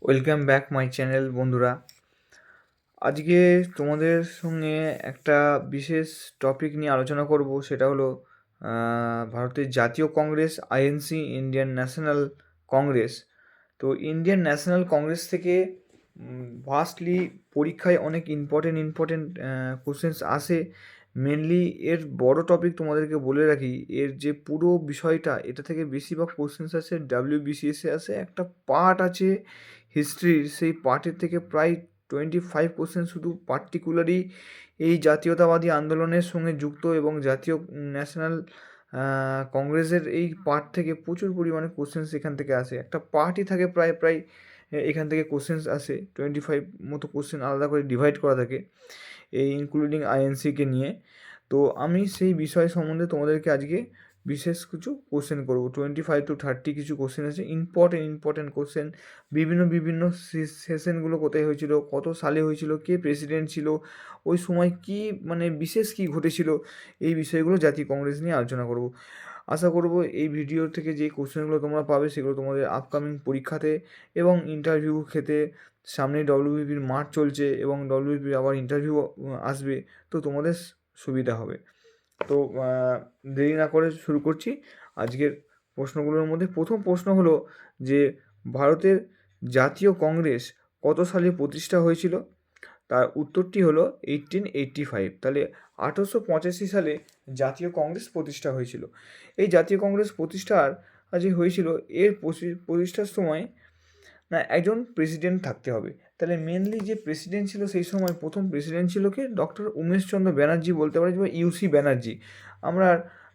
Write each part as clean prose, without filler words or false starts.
Welcome back my channel বন্ধুরা। আজকে তোমাদের সঙ্গে একটা বিশেষ টপিক নিয়ে আলোচনা করব, সেটা হলো ভারতের জাতীয় Congress INC, Indian national Congress. তো ইন্ডিয়ান ন্যাশনাল কংগ্রেস থেকে ভাস্টলি পরীক্ষায় অনেক ইম্পর্টেন্ট কোশ্চেন্স আসে। মেনলি এর বড় টপিক তোমাদেরকে বলে রাখি, এর যে পুরো বিষয়টা, এটা থেকে বেশিরভাগ কোশ্চেন্স আছে ডাব্লিউবিসিএসে আসে। একটা পার্ট আছে হিস্ট্রির, সেই পার্টের থেকে প্রায় 25% শুধু পার্টিকুলারই এই জাতীয়তাবাদী আন্দোলনের সঙ্গে যুক্ত, এবং জাতীয় ন্যাশনাল কংগ্রেসের এই পার্ট থেকে প্রচুর পরিমাণে কোশ্চেন্স এখান থেকে আসে। একটা পার্টই থাকে প্রায় প্রায় এখান থেকে কোশ্চেন্স আসে। 25 মতো কোশ্চেন আলাদা করে ডিভাইড করা থাকে, এই ইনক্লুডিং আইএনসিকে নিয়ে। তো আমি সেই বিষয় সম্বন্ধে তোমাদেরকে আজকে বিশেষ কিছু কোশ্চেন করবো। 25 to 30 কিছু কোশ্চেন আছে, ইম্পর্টেন্ট কোশ্চেন। বিভিন্ন সেশনগুলো কোথায় হয়েছিল, কত সালে হয়েছিল, কে প্রেসিডেন্ট ছিল, ওই সময় কি মানে বিশেষ কি ঘটেছিল, এই বিষয়গুলো জাতীয় কংগ্রেস নিয়ে আলোচনা করব। আশা করব এই ভিডিও থেকে যে কোশ্চেনগুলো তোমরা পাবে সেগুলো তোমাদের আপকামিং পরীক্ষাতে এবং ইন্টারভিউ ক্ষেত্রে, সামনে ডব্লিউবিপির মাঠ চলছে এবং ডব্লিউবিপির আবার ইন্টারভিউ আসবে, তো তোমাদের সুবিধা হবে। তো দেরি না করে শুরু করছি আজকের প্রশ্নগুলোর মধ্যে। প্রথম প্রশ্ন হলো যে ভারতের জাতীয় কংগ্রেস কত সালে প্রতিষ্ঠা হয়েছিল? তার উত্তরটি হলো 1885। তাহলে 1885 সালে জাতীয় কংগ্রেস প্রতিষ্ঠা হয়েছিল। এই জাতীয় কংগ্রেস প্রতিষ্ঠার যে হয়েছিল, এর প্রতিষ্ঠার সময় না একজন প্রেসিডেন্ট থাকতে হবে। তাহলে মেনলি যে প্রেসিডেন্ট ছিল সেই সময়, প্রথম প্রেসিডেন্ট ছিল কে? ডক্টর উমেশচন্দ্র ব্যানার্জি বলতে পারি, বা ইউসি ব্যানার্জি। আমরা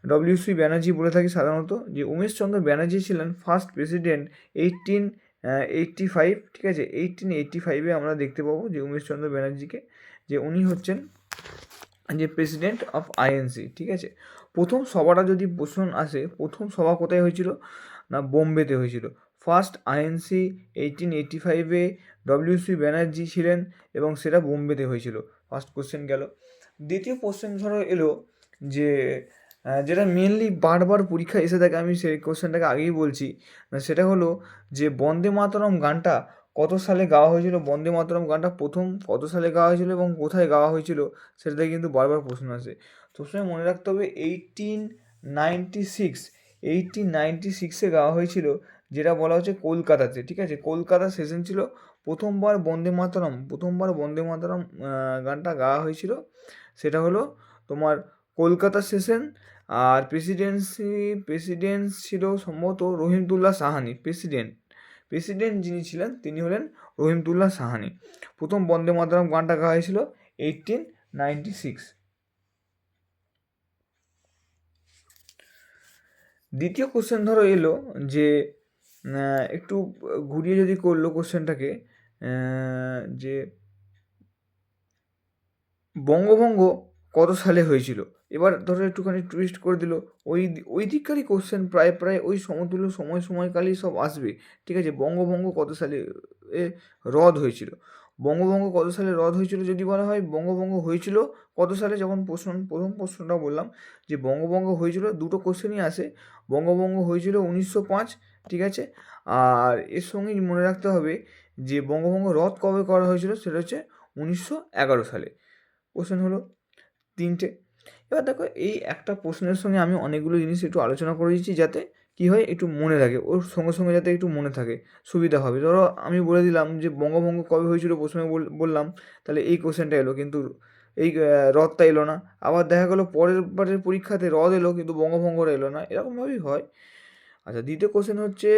ডব্লিউসি ব্যানার্জি বলে থাকি সাধারণত। যে উমেশচন্দ্র ব্যানার্জি ছিলেন ফার্স্ট প্রেসিডেন্ট 1885, ঠিক আছে। 1885-এ আমরা দেখতে পাবো যে উমেশচন্দ্র ব্যানার্জিকে, যে উনি হচ্ছেন যে প্রেসিডেন্ট অফ আইএনসি, ঠিক আছে। প্রথম সভাটা যদি প্রশ্ন আসে, প্রথম সভা কোথায় হয়েছিল? না বোম্বেতে হয়েছিল। ফার্স্ট আইএনসি 1885-এ ডব্লিউসি ব্যানার্জি ছিলেন, এবং সেটা বোম্বেতে হয়েছিল। ফার্স্ট কোশ্চেন গেল। দ্বিতীয় কোশ্চেন ধরো এলো যে যেটা মেনলি বারবার পরীক্ষা এসে থাকে, আমি সেই কোশ্চেনটাকে আগেই বলছি, সেটা হলো যে বন্দে মাতরম গানটা কত সালে গাওয়া হয়েছিল? বন্দে মাতরম গানটা প্রথম কত সালে গাওয়া হয়েছিল এবং কোথায় গাওয়া হয়েছিল, সেটাতে কিন্তু বারবার প্রশ্ন আসে। তো সবসময় মনে রাখতে হবে 1896, 1896-এ গাওয়া হয়েছিল, যেটা বলা হচ্ছে কলকাতাতে, ঠিক আছে। কলকাতা সেশন ছিল। প্রথমবার বন্দে মাতরম গানটা গাওয়া হয়েছিল, সেটা হলো তোমার কলকাতা সেশন। আর প্রেসিডেন্ট ছিল সম্ভবত রহিমতুল্লাহ সাহানি। প্রেসিডেন্ট যিনি ছিলেন তিনি হলেন রহিমতুল্লাহ সাহানি। প্রথম বন্দে মাতরম গানটা গাওয়া হয়েছিল 1896। দ্বিতীয় কোশ্চেন ধরো এলো যে একটু ঘুরিয়ে যদি করলো কোশ্চেনটাকে, যে বঙ্গভঙ্গ কত সালে হয়েছিল? এবার ধরো একটুখানি টুইস্ট করে দিল, ওই দিককারই কোশ্চেন প্রায় প্রায় ওই সমতুল্য সময়কালই সব আসবে, ঠিক আছে। বঙ্গভঙ্গ কত সালে এ রদ হয়েছিল? বঙ্গভঙ্গ কত সালে রদ হয়েছিল যদি বলা হয়, বঙ্গভঙ্গ হয়েছিল কত সালে? যখন প্রথম প্রশ্নটা বললাম যে বঙ্গভঙ্গ হয়েছিল, দুটো কোশ্চেনই আসে। বঙ্গভঙ্গ হয়েছিল 1905, ঠিক আছে। আর এর সঙ্গে মনে রাখতে হবে যে বঙ্গভঙ্গ রদ কবে করা হয়েছিল, সেটা হচ্ছে 1911 সালে। কোশ্চেন হলো তিনটে। এবার দেখো, এই একটা প্রশ্নের সঙ্গে আমি অনেকগুলো জিনিস একটু আলোচনা করে দিচ্ছি, যাতে কী হয় একটু মনে থাকে, ওর সঙ্গে সঙ্গে যাতে একটু মনে থাকে, সুবিধা হবে। ধরো আমি বলে দিলাম যে বঙ্গভঙ্গ কবে হয়েছিল, প্রথমে বললাম, তাহলে এই কোশ্চেনটা এলো, কিন্তু এই হ্রদটা এলো না। আবার দেখা গেলো পরের বারের পরীক্ষাতে হ্রদ এলো, কিন্তু বঙ্গভঙ্গটা এলো না, এরকমভাবেই হয়। আচ্ছা, দ্বিতীয় কোশ্চেন হচ্ছে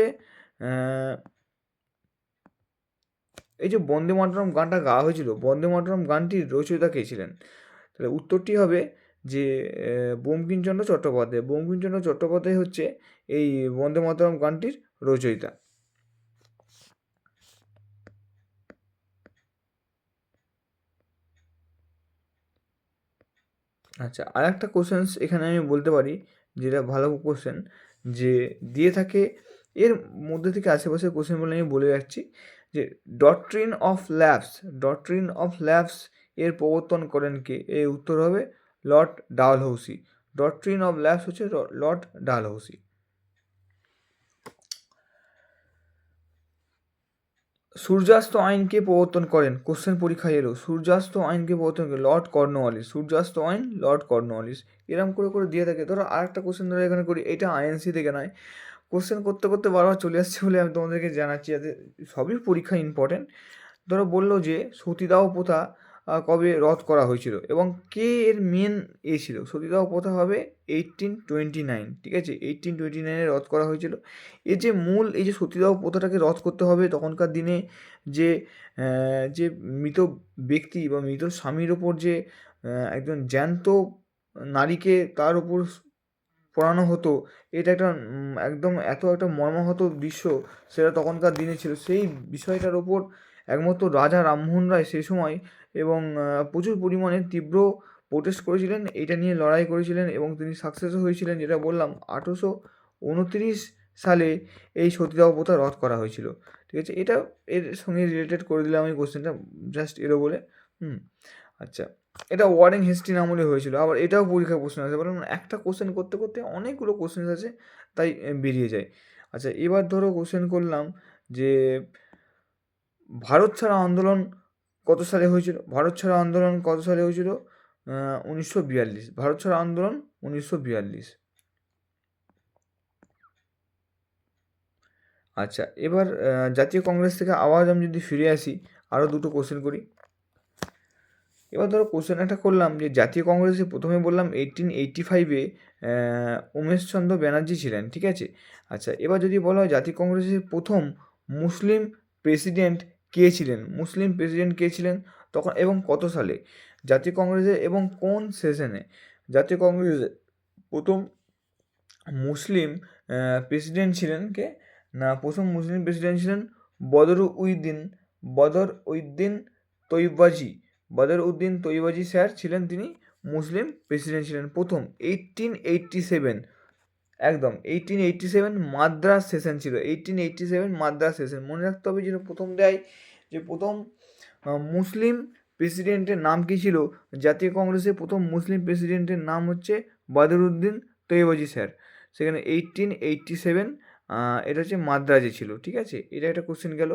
এই যে বন্দে মাতরম গানটা গাওয়া হয়েছিল, বন্দে মাতরম গানটির রচয়িতা কে ছিলেন? তাহলে উত্তরটি হবে যে বঙ্কিমচন্দ্র চট্টোপাধ্যায়। বঙ্কিমচন্দ্র চট্টোপাধ্যায় হচ্ছে এই বন্দে মাতরম গানটির রচয়িতা। আচ্ছা, আর একটা কোশ্চেন এখানে আমি বলতে পারি, যেটা ভালো কোশ্চেন, যে দিয়ে থাকে, এর মধ্যে থেকে আশেপাশের কোশ্চেনগুলো আমি বলে রাখছি, যে ডক্ট্রিন অফ ল্যাবস এর প্রবর্তন করেন কে? এর উত্তর হবে Lord Dalhousie. Doctrine of labs হচ্ছে লর্ড ডালহৌসি। সূর্যাস্ত আইনকে প্রবর্তন করেন, কোশ্চেন পরীক্ষায় এলো, সূর্যাস্ত আইনকে প্রবর্তন করেন লর্ড কর্নওয়ালিস, সূর্যাস্ত আইন লর্ড কর্নওয়ালিস। এরকম করে করে দিয়ে থাকে। ধরো আরেকটা কোশ্চেন ধরো এখানে করি, এটা আইএনসি থেকে নয়, কোশ্চেন করতে করতে বারবার চলে আসছে বলে আমি তোমাদেরকে জানাচ্ছি, যাতে সবই পরীক্ষা ইম্পর্টেন্ট। ধরো বললো যে সতীদাহ প্রথা কবে রদ করা হয়েছিল এবং কে এর মেন ছিল। সতীদাহ প্রথা হবে 1829, ঠিক আছে, 1829 রদ করা হয়েছিল। এর যে মূল এই যে সতীদাহ প্রথাটাকে রদ করতে হবে, তখনকার দিনে যে যে মৃত ব্যক্তি বা মৃত স্বামীর ওপর যে একজন জ্যান্ত নারীকে তার ওপর পড়ানো হতো, এটা একটা একদম এত একটা মর্মাহত দৃশ্য সেটা তখনকার দিনে ছিল। সেই বিষয়টার ওপর একমাত্র রাজা রামমোহন রায় সেই সময় এবং প্রচুর পরিমাণে তীব্র প্রোটেস্ট করেছিলেন, এটা নিয়ে লড়াই করেছিলেন এবং তিনি সাকসেসও হয়েছিলেন। যেটা বললাম 1829 সালে এই সতীদাহ প্রথা রদ করা হয়েছিল, ঠিক আছে। এটা এর সঙ্গে রিলেটেড করে দিলাম আমি কোশ্চেনটা, জাস্ট এরও বলে। আচ্ছা, এটা ওয়ারিং হিস্ট্রি আমলে হয়েছিল। আবার এটাও পরীক্ষায় প্রশ্ন আছে, বললাম একটা কোশ্চেন করতে করতে অনেকগুলো কোশ্চেন আছে, তাই বেরিয়ে যায়। আচ্ছা, এবার ধরো কোশ্চেন করলাম যে ভারত ছাড়ো আন্দোলন কত সালে হয়েছিল? ভারত ছাড়ো আন্দোলন কত সালে হয়েছিল? 1942। ভারত ছাড়ো আন্দোলন 1942। আচ্ছা, এবার জাতীয় কংগ্রেস থেকে আবার আমি যদি ফিরে আসি, আরও দুটো কোশ্চেন করি। এবার ধরো কোশ্চেন একটা করলাম যে জাতীয় কংগ্রেসে প্রথমে বললাম 1885-এ উমেশচন্দ্র ব্যানার্জি ছিলেন, ঠিক আছে। আচ্ছা, এবার যদি বলা হয় জাতীয় কংগ্রেসের প্রথম মুসলিম প্রেসিডেন্ট কে ছিলেন, মুসলিম প্রেসিডেন্ট কে ছিলেন তখন এবং কত সালে? জাতীয় কংগ্রেসে এবং কোন সেশনে জাতীয় কংগ্রেসে প্রথম মুসলিম প্রেসিডেন্ট ছিলেন কে? না, প্রথম মুসলিম প্রেসিডেন্ট ছিলেন বদর উদ্দিন তৈয়বাজি। বদর উদ্দিন তৈয়বাজি স্যার ছিলেন, তিনি মুসলিম প্রেসিডেন্ট ছিলেন প্রথম 1887। একদম 1887 মাদ্রাস সেশন ছিল, 1887 মাদ্রাস সেশন। মনে রাখতে হবে যেটা প্রথম দেয় যে প্রথম মুসলিম প্রেসিডেন্টের নাম কী ছিল। জাতীয় কংগ্রেসের প্রথম মুসলিম প্রেসিডেন্টের নাম হচ্ছে বদরুদ্দিন তৈয়বাজি স্যার। সেখানে 1887 এটা হচ্ছে মাদ্রাজে ছিল, ঠিক আছে। এটা একটা কোশ্চেন গেল।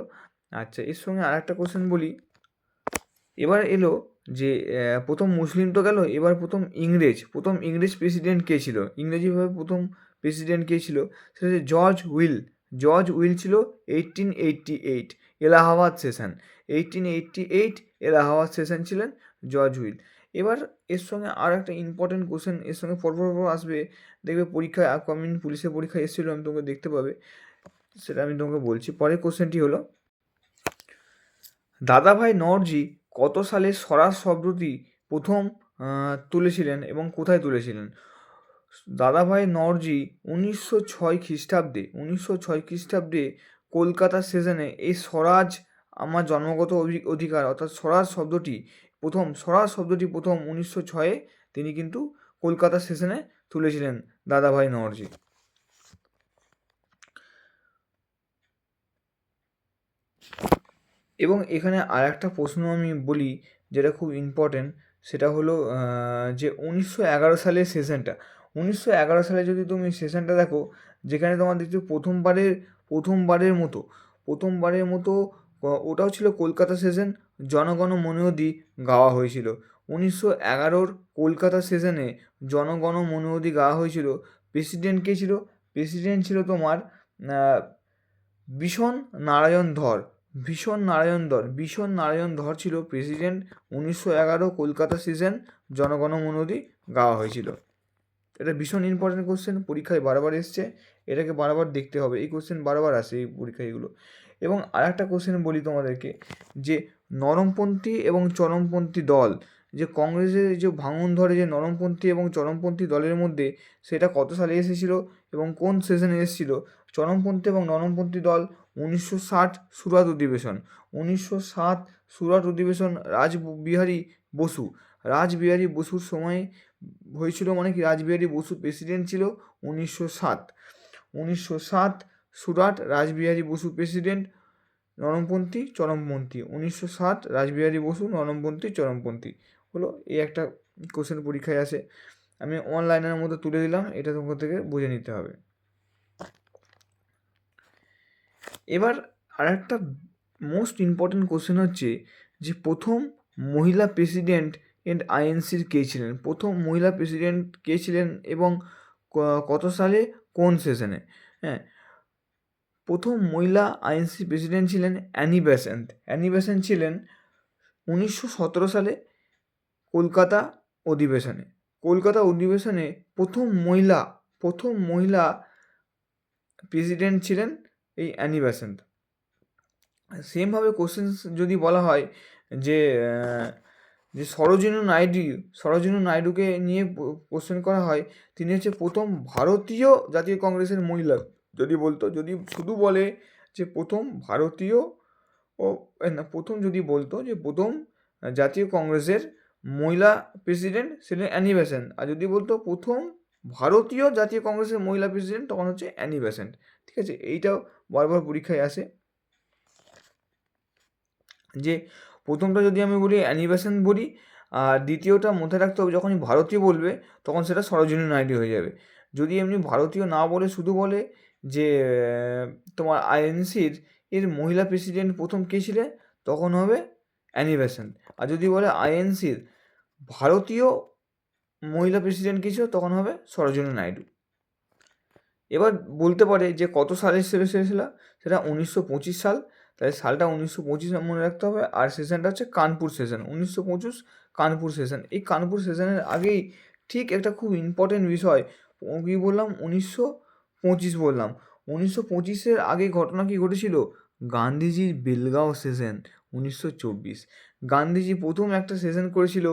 আচ্ছা, এর সঙ্গে আর একটা কোশ্চেন বলি। এবার এলো যে প্রথম মুসলিম তো গেল, এবার প্রথম ইংরেজ প্রেসিডেন্ট কে ছিল? ইংরেজিভাবে প্রথম প্রেসিডেন্ট কে ছিল? সেটা হচ্ছে জর্জ উইল ছিল 1888 এলাহাবাদ সেশন। 1888 এলাহাবাদ সেশন ছিলেন জর্জ উইল। এবার এর সঙ্গে আর একটা ইম্পর্টেন্ট কোশ্চেন এর সঙ্গে পরপর আসবে, দেখবে পরীক্ষায় আপকামিং পুলিশের পরীক্ষায় এসেছিলো, আমি তোমাকে দেখতে পাবে, সেটা আমি তোমাকে বলছি। পরের কোশ্চেনটি হলো দাদাভাই নওরোজি কত সালে স্বরাজ শব্দটি প্রথম তুলেছিলেন এবং কোথায় তুলেছিলেন? দাদাভাই নওরোজি 1906 খ্রিস্টাব্দে কলকাতা সেশনে এই স্বরাজ আমার জন্মগত অধিকার অর্থাৎ স্বরাজ শব্দটি প্রথম 1906-এ তিনি কিন্তু কলকাতা সেশনে তুলেছিলেন দাদাভাই নওরোজি। এবং এখানে আর একটা প্রশ্ন আমি বলি যেটা খুব ইম্পর্টেন্ট, সেটা হলো যে 1911 সালের সেশনটা। 1911 সালে যদি তুমি সেশনটা দেখো, যেখানে তোমার দেখছো প্রথমবারের মতো ওটাও ছিল কলকাতা সেশন, জনগণ মন অধি গাওয়া হয়েছিল। 1911 কলকাতা সেশনে জনগণ মন অধি গাওয়া হয়েছিল। প্রেসিডেন্ট কে ছিল? প্রেসিডেন্ট ছিল তোমার ভীষণ নারায়ণ ধর ছিল প্রেসিডেন্ট। 1911 কলকাতা সেশন জনগণ মন অধি গাওয়া হয়েছিল। এটা ভীষণ ইম্পর্টেন্ট কোশ্চেন, পরীক্ষায় বারবার এসছে, এটাকে বারবার দেখতে হবে। এই কোশ্চেন বারবার আসে এই পরীক্ষায় এগুলো। এবং আর একটা কোশ্চেন বলি তোমাদেরকে, যে নরমপন্থী এবং চরমপন্থী দল, যে কংগ্রেসের যে ভাঙন ধরে যে নরমপন্থী এবং চরমপন্থী দলের মধ্যে, সেটা কত সালে এসেছিল এবং কোন সেশনে এসেছিল? চরমপন্থী এবং নরমপন্থী দল 1960 সুরাট অধিবেশন। 1960 সুরাট অধিবেশন রাসবিহারী বসুর সময়ে হয়েছিল। মানে কি, রাসবিহারী বসু প্রেসিডেন্ট ছিল 1960 সুরাট, রাসবিহারী বসু প্রেসিডেন্ট। নরমপন্থী চরমপন্থী 1960 রাসবিহারী বসু, নরমপন্থী চরমপন্থী হলো। এই একটা কোশ্চেন পরীক্ষায় আসে, আমি অনলাইনের মধ্যে তুলে দিলাম, এটা তোমার থেকে বুঝে নিতে হবে। এবার আর একটা মোস্ট ইম্পর্টেন্ট কোশ্চেন হচ্ছে যে প্রথম মহিলা প্রেসিডেন্ট এন্ড আইএনসির কে ছিলেন, প্রথম মহিলা প্রেসিডেন্ট কে ছিলেন এবং কত সালে কোন সেশনে। হ্যাঁ, প্রথম মহিলা আইএনসি প্রেসিডেন্ট ছিলেন অ্যানি বেস্যান্ট। অ্যানি বেস্যান্ট ছিলেন 1917 সালে কলকাতা অধিবেশনে। কলকাতা অধিবেশনে প্রথম মহিলা প্রেসিডেন্ট ছিলেন এই অ্যানি বেস্যান্ট। সেমভাবে কোশ্চেন যদি বলা হয় যে যে সরোজিনী নাইডুকে নিয়ে কোশ্চেন করা হয়, তিনি হচ্ছে প্রথম ভারতীয় জাতীয় কংগ্রেসের মহিলা। যদি শুধু বলে যে প্রথম ভারতীয় যদি বলতো যে প্রথম জাতীয় কংগ্রেসের মহিলা প্রেসিডেন্ট ছিলেন অ্যানি বেস্যান্ট, আর যদি বলতো প্রথম ভারতীয় জাতীয় কংগ্রেসের মহিলা প্রেসিডেন্ট তখন হচ্ছে অ্যানি বেস্যান্ট। ঠিক আছে, এইটাও বারবার পরীক্ষায় আসে যে প্রথমটা যদি আমি বলি অ্যানি বেস্যান্ট বলি, আর দ্বিতীয়টা মধ্যে রাখতে হবে যখনই ভারতীয় বলবে তখন সেটা সরোজিনী নাইডু হয়ে যাবে। যদি এমনি ভারতীয় না বলে শুধু বলে যে তোমার আইএনসির মহিলা প্রেসিডেন্ট প্রথম কে ছিলেন, তখন হবে অ্যানি বেস্যান্ট। আর যদি বলে আইএনসির ভারতীয় মহিলা প্রেসিডেন্ট কে ছিল, তখন হবে সরোজিনী নাইডু। এবার বলতে পারে যে কত সালে ছিল, সেটা 1925 সাল। তাই সালটা 1925 মনে রাখতে হবে। আর সেশনটা হচ্ছে কানপুর সেশন, 1925 কানপুর সেশন। এই কানপুর সেশনের আগেই ঠিক একটা খুব ইম্পর্টেন্ট বিষয় কী বললাম, 1925 বললাম। 1925-এর আগে ঘটনা কী ঘটেছিল, গান্ধীজির বেলগাঁও সেশন 1924। গান্ধীজি প্রথম একটা সেশন করেছিল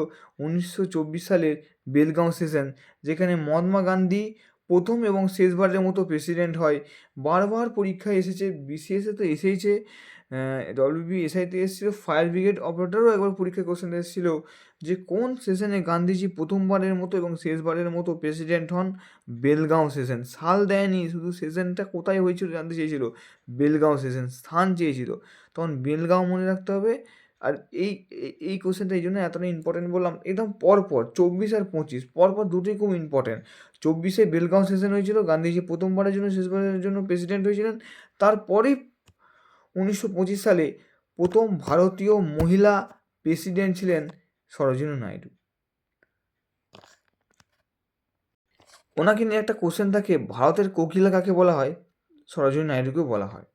1924 সালের বেলগাঁও সেশন, যেখানে মহাত্মা গান্ধী প্রথম এবং শেষবারের মতো প্রেসিডেন্ট হয়। বারবার পরীক্ষায় এসেছে, বিসিএসে তো এসেইছে, WBSIতে এসেছিল, ফায়ার ব্রিগেড অপারেটরও একবার পরীক্ষায় কোশ্চেন এসেছিল যে কোন সেশনে গান্ধীজি প্রথমবারের মতো এবং শেষবারের মতো প্রেসিডেন্ট হন। বেলগাঁও সেশন, সাল দেয়নি, শুধু সেশনটা কোথায় হয়েছিল জানতে চেয়েছিল, বেলগাঁও সেশন, স্থান চেয়েছিল, তখন বেলগাঁও মনে রাখতে হবে। আর এই কোশ্চেনটা এই জন্য এতটা ইম্পর্টেন্ট বললাম, একদম পরপর 24 আর 25 পরপর দুটোই খুব ইম্পর্টেন্ট। 24-এ বেলগাঁও সেশন হয়েছিল, গান্ধীজি প্রথমবারের জন্য শেষবারের জন্য প্রেসিডেন্ট হয়েছিলেন। তারপরেই 1925 সালে প্রথম ভারতীয় মহিলা প্রেসিডেন্ট ছিলেন সরোজিনী নাইডু। ওনাকে নিয়ে একটা কোশ্চেন থাকে, ভারতের কোকিলা কাকে বলা হয়, সরোজিনী নাইডুকেও বলা হয়।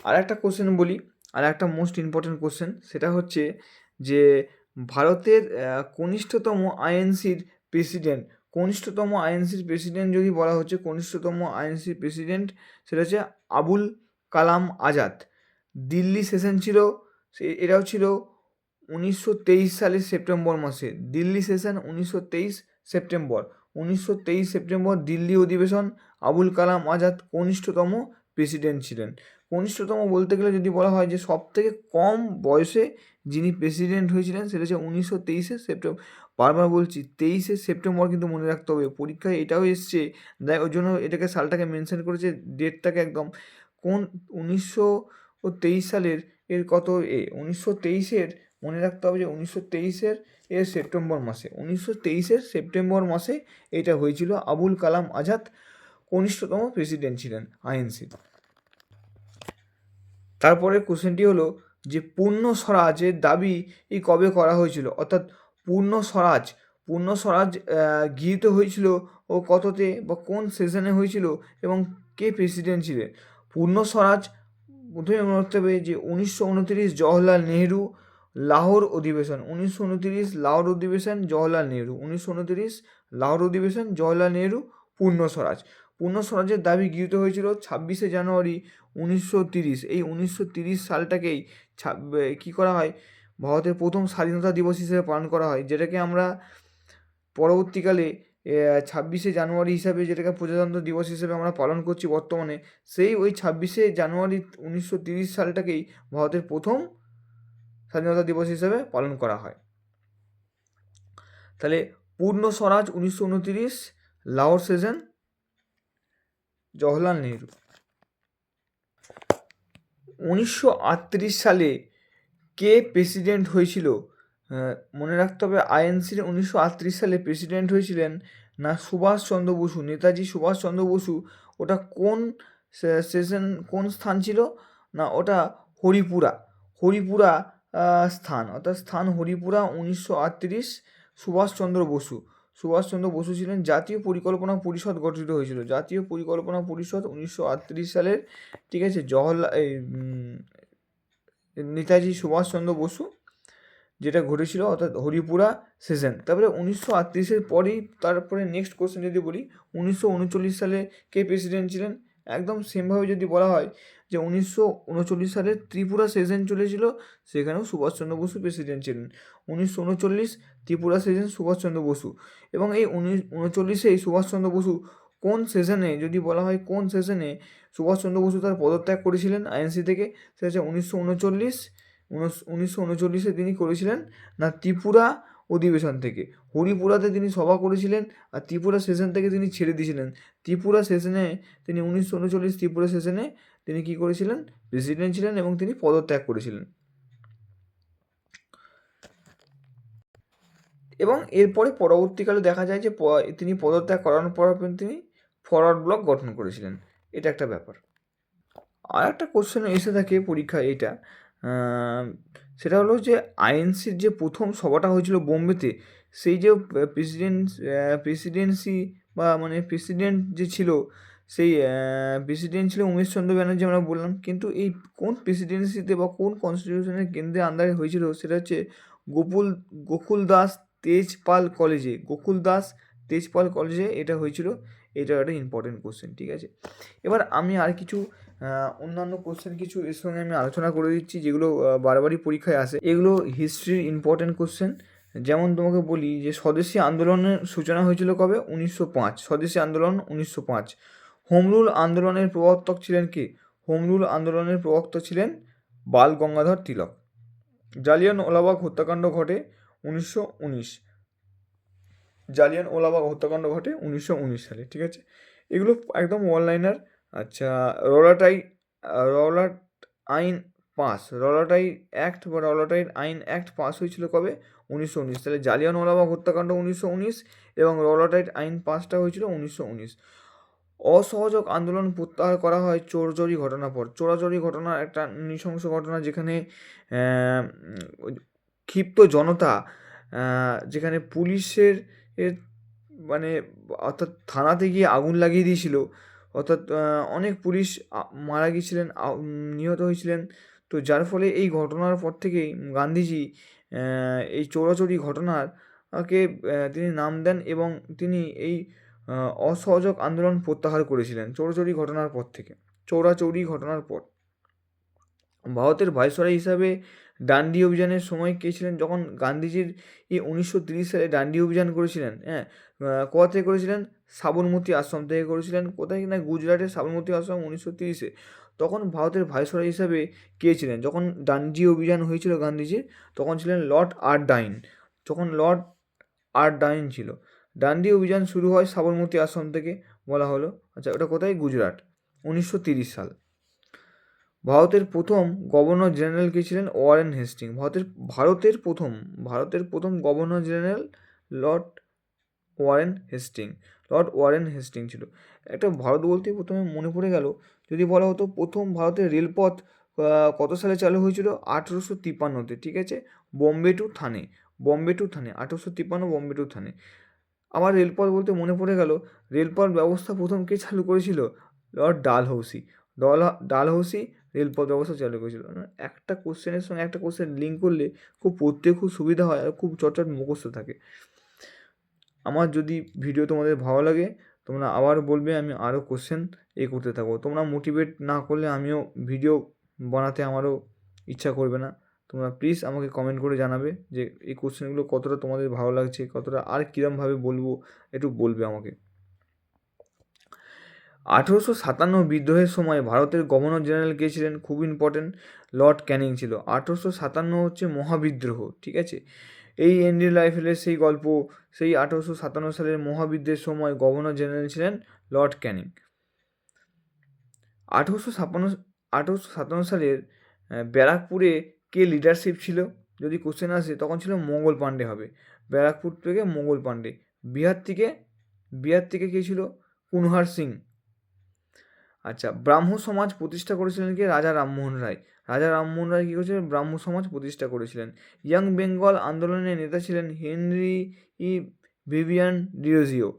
আর একটা কোশ্চেন বলি, আর একটা মোস্ট ইম্পর্টেন্ট কোশ্চেন, সেটা হচ্ছে যে ভারতের কনিষ্ঠতম আইএনসির প্রেসিডেন্ট যদি বলা হচ্ছে কনিষ্ঠতম আইএনসির প্রেসিডেন্ট, সেটা হচ্ছে আবুল কালাম আজাদ। দিল্লি সেশন ছিল, এটাও ছিল 1923 সালের সেপ্টেম্বর মাসে। দিল্লি সেশন 1923 সেপ্টেম্বর দিল্লি অধিবেশন। আবুল কালাম আজাদ কনিষ্ঠতম প্রেসিডেন্ট ছিলেন। কনিষ্ঠতম বলতে গেলে যদি বলা হয় যে সব থেকে কম বয়সে যিনি প্রেসিডেন্ট হয়েছিলেন, সেটা হচ্ছে 1923 সেপ্টেম্বর। বারবার বলছি 23 সেপ্টেম্বর, কিন্তু মনে রাখতে হবে, পরীক্ষায় এটাও এসছে, দেখ ওই জন্য এটাকে সালটাকে মেনশন করেছে, ডেটটাকে একদম। কোন 1923 সালের কত 1923-এর মনে রাখতে হবে যে 1923-এর সেপ্টেম্বর মাসে এটা হয়েছিল। আবুল কালাম আজাদ কনিষ্ঠতম প্রেসিডেন্ট ছিলেন আইএনসি। তারপরে কোশ্চেনটি হলো যে পূর্ণ স্বরাজের দাবি কবে করা হয়েছিল, অর্থাৎ পূর্ণ স্বরাজ গৃহীত হয়েছিল ও কততে বা কোন সেশনে হয়েছিল এবং কে প্রেসিডেন্ট ছিলেন। পূর্ণ স্বরাজ প্রথমে মনে রাখতে হবে যে 1929 জওহরলাল নেহরু লাহোর অধিবেশন, 1929 লাহোর অধিবেশন জওহরলাল নেহরু পূর্ণ স্বরাজের দাবি গৃহীত হয়েছিল 26শে জানুয়ারি 1930। এই 1930 সালটাকেই কী করা হয়, ভারতের প্রথম স্বাধীনতা দিবস হিসেবে পালন করা হয়, যেটাকে আমরা পরবর্তীকালে 26শে জানুয়ারি হিসাবে, যেটাকে প্রজাতন্ত্র দিবস হিসেবে আমরা পালন করছি বর্তমানে, সেই ওই 26শে জানুয়ারি 1930 সালটাকেই ভারতের প্রথম স্বাধীনতা দিবস হিসেবে পালন করা হয়। তাহলে পূর্ণ স্বরাজ 1929, লাহোর সেশন জওহরলাল নেহরু। 1938 সালে কে প্রেসিডেন্ট হয়েছিল, মনে রাখতে হবে আইএনসির 1938 সালে প্রেসিডেন্ট হয়েছিলেন না সুভাষচন্দ্র বসু, নেতাজি সুভাষচন্দ্র বসু। ওটা কোন সেশন কোন স্থান ছিল না, ওটা হরিপুরা স্থান, অর্থাৎ স্থান হরিপুরা। 1938 সুভাষচন্দ্র বসু ছিলেন। জাতীয় পরিকল্পনা পরিষদ গঠিত হয়েছিল, জাতীয় পরিকল্পনা পরিষদ 1938 সালের, ঠিক আছে। নেতাজি সুভাষচন্দ্র বসু যেটা ঘটেছিল, অর্থাৎ হরিপুরা সেশন। তারপরে 1938-এর পরেই, তারপরে নেক্সট কোশ্চেন যদি বলি, 1939 সালে কে প্রেসিডেন্ট ছিলেন? একদম সেমভাবে যদি বলা হয় যে 1939 সালে ত্রিপুরা সেশন চলেছিল, সেখানেও সুভাষচন্দ্র বসু প্রেসিডেন্ট ছিলেন। 1939 ত্রিপুরা সেশন, সুভাষচন্দ্র বসু। এবং এই 1939-এই সুভাষচন্দ্র বসু কোন সেশনে, যদি বলা হয় কোন সেশনে সুভাষচন্দ্র বসু তার পদত্যাগ করেছিলেন আইএনসি থেকে, সেটা হচ্ছে 1939 তিনি করেছিলেন না ত্রিপুরা অধিবেশন থেকে। হরিপুরাতে তিনি সভা করেছিলেন, আর ত্রিপুরা সেশন থেকে তিনি ছেড়ে দিয়েছিলেন। ত্রিপুরা সেশনে তিনি 1939 ত্রিপুরা সেশনে তিনি কী করেছিলেন? প্রেসিডেন্ট ছিলেন এবং তিনি পদত্যাগ করেছিলেন। এবং এরপরে পরবর্তীকালে দেখা যায় যে তিনি পদত্যাগ করানোর পর তিনি ফরওয়ার্ড ব্লক গঠন করেছিলেন। এটা একটা ব্যাপার। আর একটা কোশ্চেন এসে থাকে পরীক্ষায়, এইটা সেটা হলো যে আইএনসির যে প্রথম সভাটা হয়েছিল বোম্বেতে, সেই যে প্রেসিডেন্সি বা মানে প্রেসিডেন্ট যে ছিল, সেই প্রেসিডেন্ট ছিল উমেশচন্দ্র ব্যানার্জি, আমরা বললাম। কিন্তু এই কোন প্রেসিডেন্সিতে বা কোন কনস্টিটিউশনের কেন্দ্রের আন্ডারে হয়েছিল, সেটা হচ্ছে গোকুল দাস তেজপাল কলেজে এটা হয়েছিল। এটা একটা ইম্পর্টেন্ট কোশ্চেন, ঠিক আছে। এবার আমি আর কিছু অন্যান্য কোশ্চেন কিছু এর সঙ্গে আমি আলোচনা করে দিচ্ছি, যেগুলো বারবারই পরীক্ষায় আসে। এগুলো হিস্ট্রির ইম্পর্টেন্ট কোশ্চেন। যেমন তোমাকে বলি যে স্বদেশী আন্দোলনের সূচনা হয়েছিল কবে? 1905। স্বদেশী আন্দোলন 1905। হোম রুল আন্দোলনের প্রবর্তক ছিলেন কে? হোম রুল আন্দোলনের প্রবক্তা ছিলেন বাল গঙ্গাধর তিলক। জালিয়ানওয়ালাবাগ হত্যাকাণ্ড ঘটে 1919। জালিয়ানওয়ালাবাগ হত্যাকাণ্ড ঘটে 1919 সালে, ঠিক আছে। এগুলো একদম অনলাইনার। আচ্ছা, রওলাট আইন অ্যাক্ট পাস হয়েছিল কবে? 1919। তাহলে জালিয়ানওয়ালাবাগ হত্যাকাণ্ড 1919 এবং রওলাট আইন পাসটা হয়েছিল 1919। অসহযোগ আন্দোলন প্রত্যাহার করা হয় চোরাচুরি ঘটনার পর। চোরাচুরি ঘটনা একটা নৃশংস ঘটনা, যেখানে ক্ষিপ্ত জনতা, যেখানে পুলিশের মানে অর্থাৎ থানাতে গিয়ে আগুন লাগিয়ে দিয়েছিল, অর্থাৎ অনেক পুলিশ মারা গিয়েছিলেন, নিহত হয়েছিলেন। তো যার ফলে এই ঘটনার পর থেকেই গান্ধীজি এই চোরাচুরি ঘটনাকে তিনি নাম দেন এবং তিনি এই অসহযোগ আন্দোলন প্রত্যাহার করেছিলেন চোরাচুরি ঘটনার পর। ভারতের ভাইসরয় হিসাবে ডান্ডি অভিযানের সময় কে ছিলেন? যখন গান্ধীজির এই 1930 সালে ডান্ডি অভিযান করেছিলেন, কোথা থেকে করেছিলেন? সাবরমতী আশ্রম থেকে করেছিলেন। কোথায়? না, গুজরাটের সাবরমতী আশ্রম 1930-এ। তখন ভারতের ভাইসরয় হিসাবে কে ছিলেন? যখন ডান্ডি অভিযান হয়েছিল গান্ধীজির, তখন ছিলেন লর্ড আর্ডাইন ছিল। ডান্ডি অভিযান শুরু হয় সাবরমতী আশ্রম থেকে, বলা হলো। আচ্ছা, ওটা কোথায়? গুজরাট, 1930 সাল। ভারতের প্রথম গভর্নর জেনারেল কে ছিলেন? Warren Hasting. ভারতের প্রথম governor general lord Warren Hasting ছিল। একটা ভারত বলতে প্রথমে মনে পড়ে গেল, যদি বলা হতো প্রথম ভারতের রেলপথ কত সালে চালু হয়েছিল? 1853-তে, ঠিক আছে। বম্বে টু থানে, 1853 বম্বে টু থানে। আমার রেলপথ বলতে মনে পড়ে গেল, রেলপথ ব্যবস্থা প্রথম কে চালু করেছিল? লর্ড ডালহৌসি রেলপথ ব্যবস্থা চালু করেছিল। একটা কোশ্চেনের সঙ্গে একটা কোশ্চেন লিঙ্ক করলে পড়তে খুব সুবিধা হয় আর খুব চটচট মুখস্থ থাকে। আমার যদি ভিডিও তোমাদের ভালো লাগে, তোমরা আবার বলবে, আমি আরও কোশ্চেন করতে থাকবো। তোমরা মোটিভেট না করলে আমিও ভিডিও বানাতে আমারও ইচ্ছা করবে না। তোমরা প্লিজ আমাকে কমেন্ট করে জানাবে যে এই কোশ্চেনগুলো কতটা তোমাদের ভালো লাগছে, কতটা আর কীরমভাবে বলবো, একটু বলবে আমাকে। 1857 বিদ্রোহের সময় ভারতের গভর্নর জেনারেল কে ছিলেন? খুব ইম্পর্টেন্ট, লর্ড ক্যানিং ছিল। 1857 হচ্ছে মহাবিদ্রোহ, ঠিক আছে। এই এনডি লাইফেলের সেই গল্প, সেই 1857 সালের মহাবিদ্রোহের সময় গভর্নর জেনারেল ছিলেন লর্ড ক্যানিং। 1857 সালের ব্যারাকপুরে কে লিডারশিপ ছিল? যদি কোশ্চেন আসে তখন ছিল মঙ্গল পাণ্ডে হবে। ব্যারাকপুর থেকে মঙ্গল পাণ্ডে। বিহার থেকে কে ছিল? কুনহার সিং। আচ্ছা, ব্রাহ্ম সমাজ প্রতিষ্ঠা করেছিলেন কে? রাজা রামমোহন রায়। রাজা রামমোহন রায় কী করেছিলেন? ব্রাহ্ম সমাজ প্রতিষ্ঠা করেছিলেন। ইয়ং বেঙ্গল আন্দোলনের নেতা ছিলেন Henry Vivian Derozio.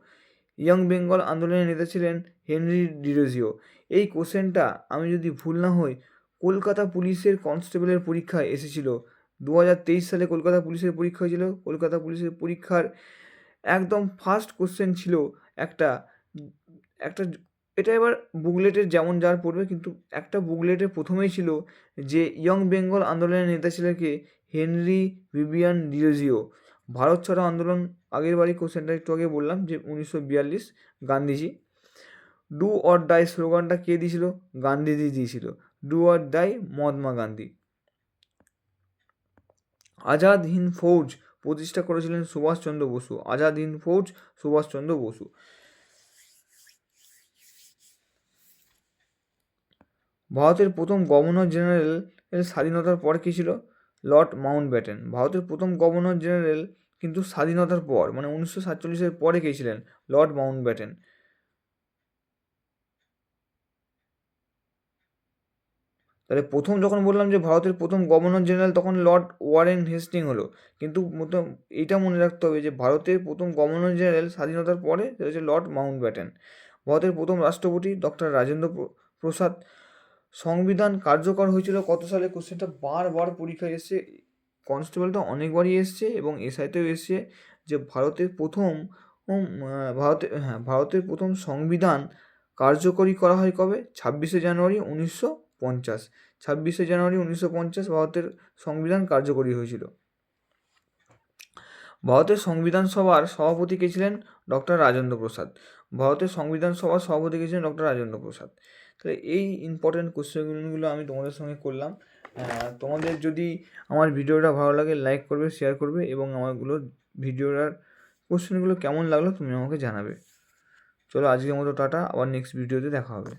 Young Bengal আন্দোলনের নেতা ছিলেন হেনরি ডিরোজিও। এই কোশ্চেনটা আমি যদি ভুল না হই কলকাতা পুলিশের কনস্টেবলের পরীক্ষায় এসেছিল। 2023 সালে কলকাতা পুলিশের পরীক্ষা হয়েছিল। কলকাতা পুলিশের পরীক্ষার একদম ফার্স্ট কোশ্চেন ছিল একটা একটা এটা এবার বুকলেটের যেমন যার পড়বে, কিন্তু একটা বুকলেটের প্রথমেই ছিল যে ইয়ং বেঙ্গল আন্দোলনের নেতা ছিলেন কে? Henry Vivian Derozio. ভারত ছাড়ো আন্দোলন, আগের বারই কোশ্চেনটা একটু আগে বললাম যে 1942 গান্ধীজি। ডু অর ডাই স্লোগানটা কে দিয়েছিল? গান্ধীজি দিয়েছিল। Do or die Mahatma Gandhi. Azad Hind Fauj প্রতিষ্ঠা করেছিলেন সুভাষচন্দ্র বসু। আজাদ হিন্দ ফৌজ সুভাষচন্দ্র বসু। ভারতের প্রথম গভর্নর জেনারেল স্বাধীনতার পর কী ছিল? Lord Mountbatten. ভারতের প্রথম গভর্নর জেনারেল কিন্তু স্বাধীনতার পর, মানে 1947-এর পরে কে ছিলেন? Lord Mountbatten. তাহলে প্রথম যখন বললাম যে ভারতের প্রথম গভর্নর জেনারেল, তখন লর্ড ওয়ারেন হেস্টিং হলো। কিন্তু এইটা মনে রাখতে হবে যে ভারতের প্রথম গভর্নর জেনারেল স্বাধীনতার পরে সেটা হচ্ছে লর্ড মাউন্টব্যাটেন। ভারতের প্রথম রাষ্ট্রপতি ডক্টর রাজেন্দ্র প্রসাদ। সংবিধান কার্যকর হয়েছিল কত সালে? কোশ্চেনটা বারবার পরীক্ষায় এসছে, কনস্টেবলটা অনেকবারই এসছে এবং এসআইতেও এসছে যে ভারতের প্রথম ভারতের প্রথম সংবিধান কার্যকরী করা হয় কবে? 26শে জানুয়ারি 1950। 26শে জানুয়ারি 1950 ভারতের সংবিধান কার্যকরী হয়েছিল। ভারতের সংবিধান সভার সভাপতি কে ছিলেন? ডক্টর রাজেন্দ্র প্রসাদ। ভারতের সংবিধান সভার সভাপতি কে ছিলেন? ডক্টর রাজেন্দ্র প্রসাদ। তাহলে এই ইম্পর্ট্যান্ট কোশ্চেনগুলো আমি তোমাদের সঙ্গে করলাম। তোমাদের যদি আমার ভিডিওটা ভালো লাগে লাইক করবে, শেয়ার করবে এবং আমারগুলো ভিডিওটার কোশ্চেনগুলো কেমন লাগলো তুমি আমাকে জানাবে। চলো আজকের মতো টাটা, আবার নেক্সট ভিডিওতে দেখা হবে।